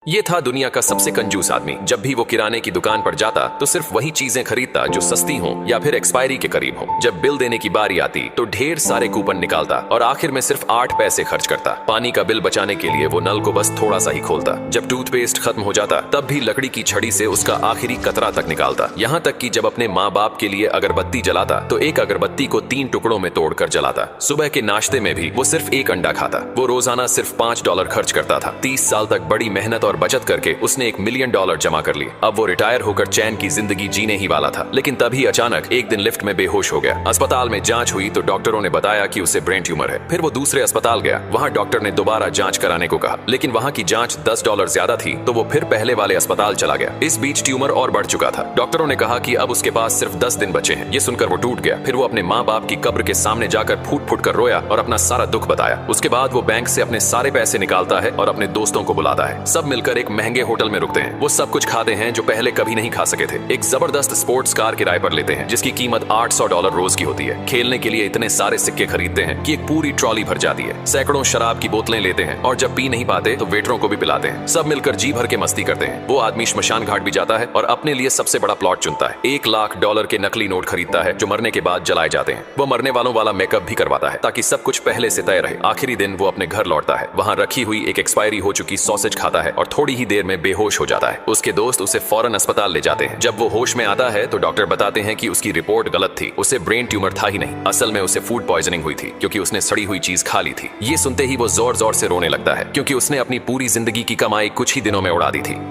ये था दुनिया का सबसे कंजूस आदमी। जब भी वो किराने की दुकान पर जाता तो सिर्फ वही चीजें खरीदता जो सस्ती हों या फिर एक्सपायरी के करीब हों। जब बिल देने की बारी आती तो ढेर सारे कूपन निकालता और आखिर में सिर्फ 8 पैसे खर्च करता। पानी का बिल बचाने के लिए वो नल को बस थोड़ा सा ही खोलता। जब टूथपेस्ट खत्म हो जाता तब भी लकड़ी की छड़ी से उसका आखिरी कतरा तक निकालता। यहाँ तक कि जब अपने माँ बाप के लिए अगरबत्ती जलाता तो एक अगरबत्ती को 3 टुकड़ों में तोड़कर जलाता। सुबह के नाश्ते में भी वो सिर्फ एक अंडा खाता। वो रोजाना सिर्फ $5 खर्च करता था। 30 साल तक बड़ी मेहनत और बचत करके उसने $1 मिलियन जमा कर लिए। अब वो रिटायर होकर चैन की जिंदगी जीने ही वाला था। लेकिन तभी अचानक एक दिन लिफ्ट में बेहोश हो गया। अस्पताल में जांच हुई तो डॉक्टरों ने बताया कि उसे ब्रेन ट्यूमर है। फिर वो दूसरे अस्पताल गया। वहां डॉक्टर ने दोबारा जांच कराने को कहा, लेकिन वहां की जांच $10 ज्यादा थी तो वो फिर पहले वाले अस्पताल चला गया। इस बीच ट्यूमर और बढ़ चुका था। डॉक्टरों ने कहा कि अब उसके पास सिर्फ 10 दिन बचे हैं। ये सुनकर वो टूट गया। फिर वो अपने माँ बाप की कब्र के सामने जाकर फूट फूट कर रोया और अपना सारा दुख बताया। उसके बाद वो बैंक से अपने सारे पैसे निकालता है और अपने दोस्तों को बुलाता है। सब मिलकर एक महंगे होटल में रुकते हैं। वो सब कुछ खाते हैं जो पहले कभी नहीं खा सके थे। एक जबरदस्त स्पोर्ट्स कार किराए पर लेते हैं जिसकी कीमत $800 रोज की होती है। खेलने के लिए इतने सारे सिक्के खरीदते हैं कि एक पूरी ट्रॉली भर जाती है। सैकड़ों शराब की बोतलें लेते हैं और जब पी नहीं पाते तो वेटरों को भी पिलाते हैं। सब मिलकर जी भर के मस्ती करते हैं। वो आदमी श्मशान घाट भी जाता है और अपने लिए सबसे बड़ा प्लॉट चुनता है। $1 लाख के नकली नोट खरीदता है जो मरने के बाद जलाए जाते हैं। वो मरने वालों वाला मेकअप भी करवाता है ताकि सब कुछ पहले से तय रहे। आखिरी दिन वो अपने घर लौटता है। वहां रखी हुई एक एक्सपायरी हो चुकी सॉसेज खाता है और थोड़ी ही देर में बेहोश हो जाता है। उसके दोस्त उसे फौरन अस्पताल ले जाते हैं। जब वो होश में आता है तो डॉक्टर बताते हैं कि उसकी रिपोर्ट गलत थी। उसे ब्रेन ट्यूमर था ही नहीं। असल में उसे फूड पॉइजनिंग हुई थी क्योंकि उसने सड़ी हुई चीज खा ली थी। ये सुनते ही वो जोर जोर से रोने लगता है क्योंकि उसने अपनी पूरी जिंदगी की कमाई कुछ ही दिनों में उड़ा दी थी।